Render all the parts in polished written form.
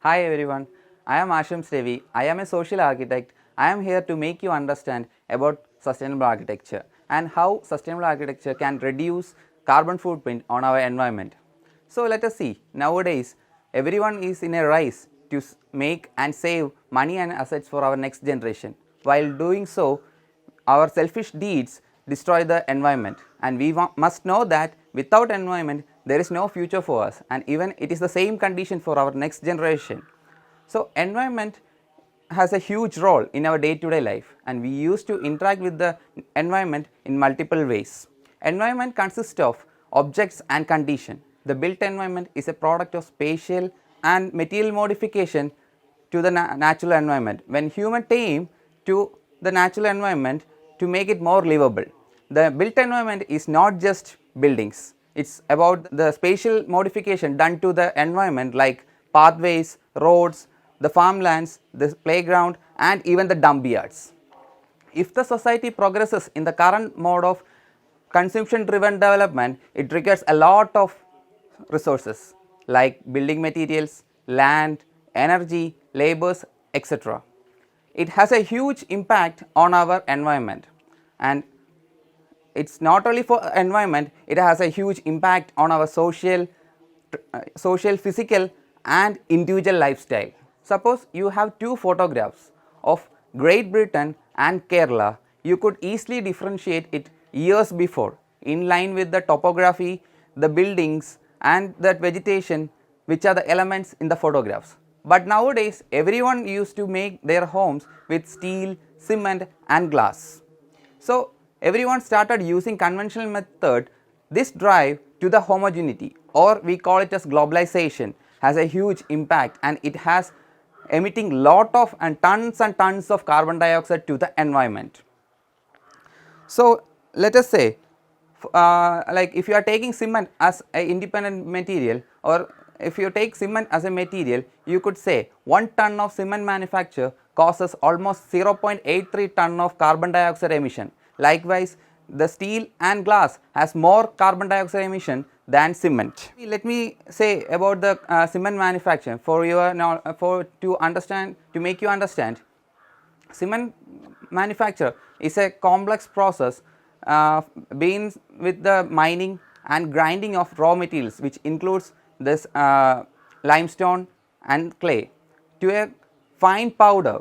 Hi everyone, I am Asham Stevi. I am a social architect. I am here to make you understand about sustainable architecture and how sustainable architecture can reduce carbon footprint on our environment. So let us see, nowadays everyone is in a race to make and save money and assets for our next generation. While doing so, our selfish deeds destroy the environment, and we must know that without environment there is no future for us, and even it is the same condition for our next generation. So environment has a huge role in our day to day life, and we used to interact with the environment in multiple ways. Environment consists of objects and condition. The built environment is a product of spatial and material modification to the natural environment. When human aim to the natural environment to make it more livable. The built environment is not just buildings, it is about the spatial modification done to the environment like pathways, roads, the farmlands, the playground and even the dump yards. If the society progresses in the current mode of consumption driven development, it requires a lot of resources like building materials, land, energy, labours, etc. It has a huge impact on our environment, and it is not only for environment, it has a huge impact on our social, physical and individual lifestyle. Suppose you have two photographs of Great Britain and Kerala, you could easily differentiate it years before in line with the topography, the buildings and that vegetation which are the elements in the photographs. But nowadays everyone used to make their homes with steel, cement and glass. So everyone started using conventional method. This drive to the homogeneity, or we call it as globalization, has a huge impact, and it has emitting lot of and tons of carbon dioxide to the environment. So let us say like if you are taking cement as an independent material, or if you take cement as a material, you could say 1 ton of cement manufacture causes almost 0.83 ton of carbon dioxide emission. Likewise, the steel and glass has more carbon dioxide emission than cement. Let me say about the cement manufacture for your to make you understand. Cement manufacture is a complex process being with the mining and grinding of raw materials, which includes this limestone and clay to a fine powder,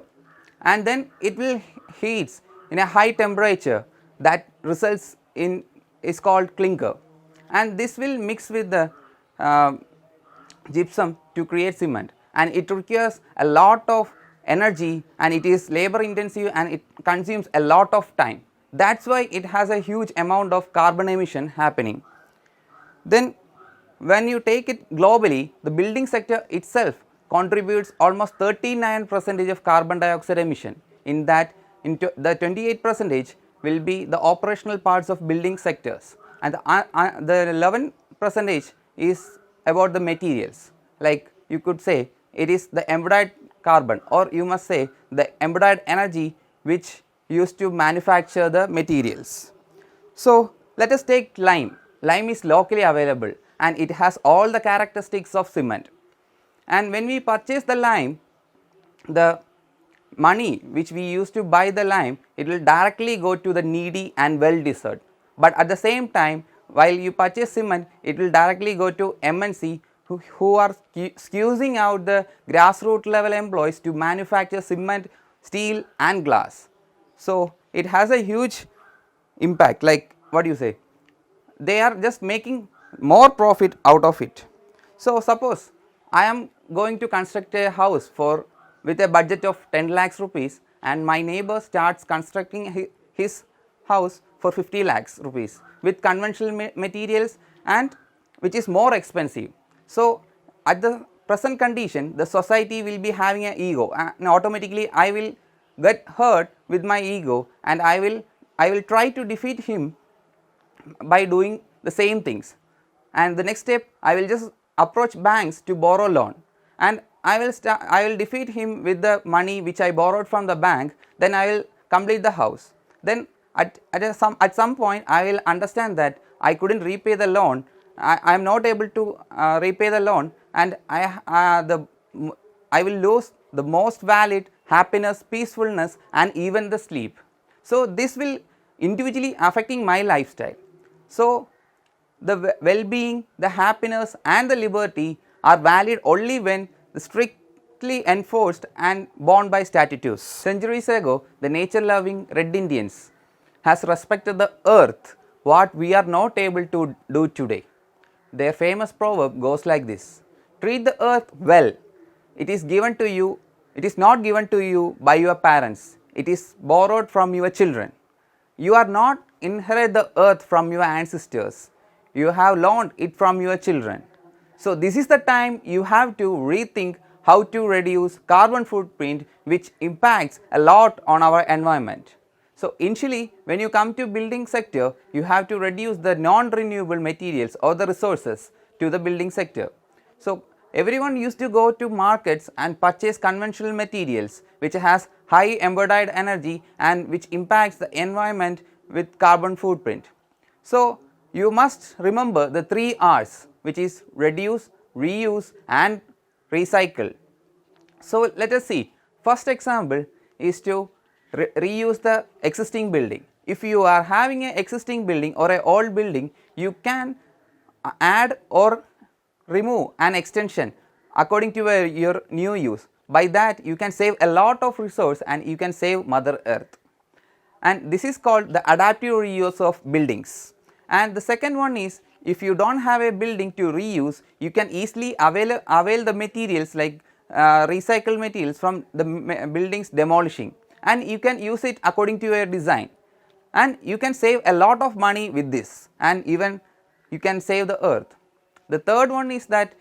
and then it will heats in a high temperature that results in is called clinker, and this will mix with the gypsum to create cement, and it requires a lot of energy, and it is labor intensive, and it consumes a lot of time. That is why it has a huge amount of carbon emission happening. Then when you take it globally, the building sector itself contributes almost 39% of carbon dioxide emission. In that, into the 28% will be the operational parts of building sectors, and the 11% is about the materials, like you could say it is the embodied carbon, or you must say the embodied energy which used to manufacture the materials. So let us take lime. Lime is locally available and it has all the characteristics of cement, and when we purchase the lime, the money which we use to buy the lime, it will directly go to the needy and well deserved. But at the same time, while you purchase cement, it will directly go to MNC who are squeezing out the grassroots level employees to manufacture cement, steel and glass. So it has a huge impact, like what do you say, they are just making more profit out of it. So suppose I am going to construct a house for with a budget of 10 lakhs rupees, and my neighbor starts constructing his house for 50 lakhs rupees with conventional materials and which is more expensive. So at the present condition, the society will be having an ego, and automatically I will get hurt with my ego, and I will try to defeat him by doing the same things. And the next step, I will just approach banks to borrow loan, and I will defeat him with the money which I borrowed from the bank. Then I will complete the house. Then at some point I will understand that I couldn't repay the loan. I am not able to repay the loan, and I will lose the most valid happiness, peacefulness and even the sleep. So, this will individually affecting my lifestyle. So, the well-being, the happiness and the liberty are valid only when strictly enforced and borne by statutes. Centuries ago, the nature-loving Red Indians has respected the earth, what we are not able to do today. Their famous proverb goes like this: treat the earth well, it is given to you, it is not given to you by your parents, it is borrowed from your children. You are not inherit the earth from your ancestors, you have learned it from your children. So, this is the time you have to rethink how to reduce carbon footprint, which impacts a lot on our environment. So, initially when you come to building sector, you have to reduce the non-renewable materials or the resources to the building sector. So, everyone used to go to markets and purchase conventional materials which has high embodied energy and which impacts the environment with carbon footprint. So, you must remember the 3 R's, which is reduce, reuse and recycle. So, let us see. First example is to reuse the existing building. If you are having an existing building or an old building, you can add or remove an extension according to your new use. By that you can save a lot of resource and you can save Mother Earth. And this is called the adaptive reuse of buildings. And the second one is, if you do not have a building to reuse, you can easily avail the materials like recycled materials from the buildings demolishing, and you can use it according to your design, and you can save a lot of money with this, and even you can save the earth. The third one is that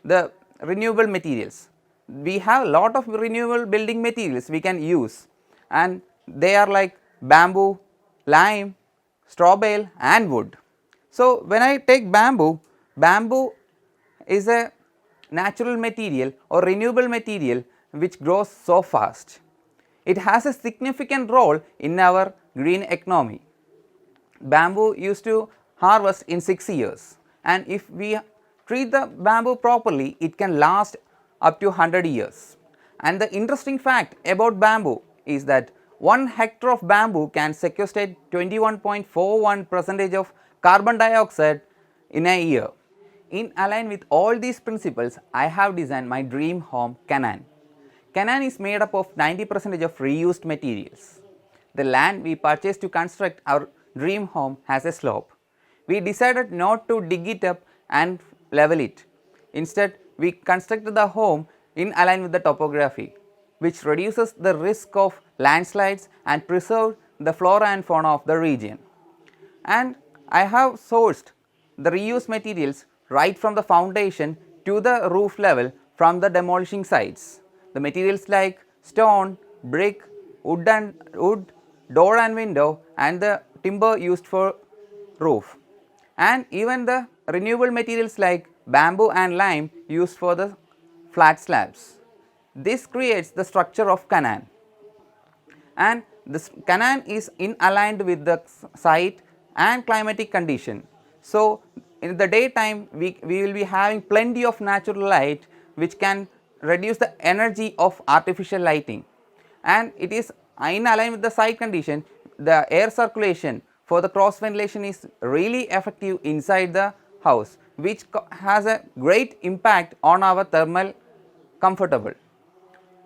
the renewable materials. We have a lot of renewable building materials we can use, and they are like bamboo, lime, straw bale and wood. So, when I take bamboo, bamboo is a natural material or renewable material which grows so fast. It has a significant role in our green economy. Bamboo used to harvest in 6 years, and if we treat the bamboo properly, it can last up to 100 years. And the interesting fact about bamboo is that 1 hectare of bamboo can sequestrate 21.41% of carbon dioxide in a year. In align with all these principles, I have designed my dream home, Canaan. Canaan is made up of 90% of reused materials. The land we purchased to construct our dream home has a slope. We decided not to dig it up and level it. Instead, we constructed the home in align with the topography, which reduces the risk of landslides and preserves the flora and fauna of the region. And I have sourced the reused materials right from the foundation to the roof level from the demolishing sites. The materials like stone, brick, wood, door and window and the timber used for roof, and even the renewable materials like bamboo and lime used for the flat slabs. This creates the structure of Canaan, and this Canaan is in aligned with the site and climatic condition. So, in the daytime we will be having plenty of natural light which can reduce the energy of artificial lighting, and it is in alignment with the site condition. The air circulation for the cross ventilation is really effective inside the house, which has a great impact on our thermal comfortable.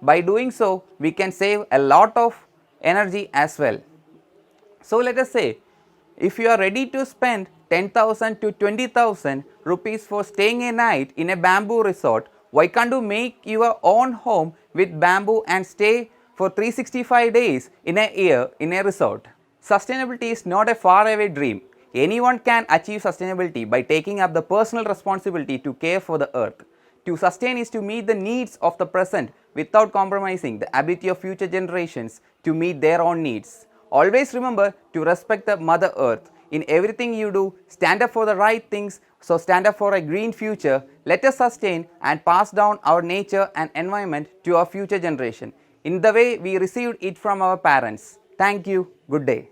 By doing so, we can save a lot of energy as well. So, let us say if you are ready to spend 10,000 to 20,000 rupees for staying a night in a bamboo resort, why can't you make your own home with bamboo and stay for 365 days in a year in a resort? Sustainability is not a far away dream. Anyone can achieve sustainability by taking up the personal responsibility to care for the earth. To sustain is to meet the needs of the present without compromising the ability of future generations to meet their own needs. Always remember to respect the Mother Earth. In everything you do, stand up for the right things. So, stand up for a green future. Let us sustain and pass down our nature and environment to our future generation in the way we received it from our parents. Thank you. Good day.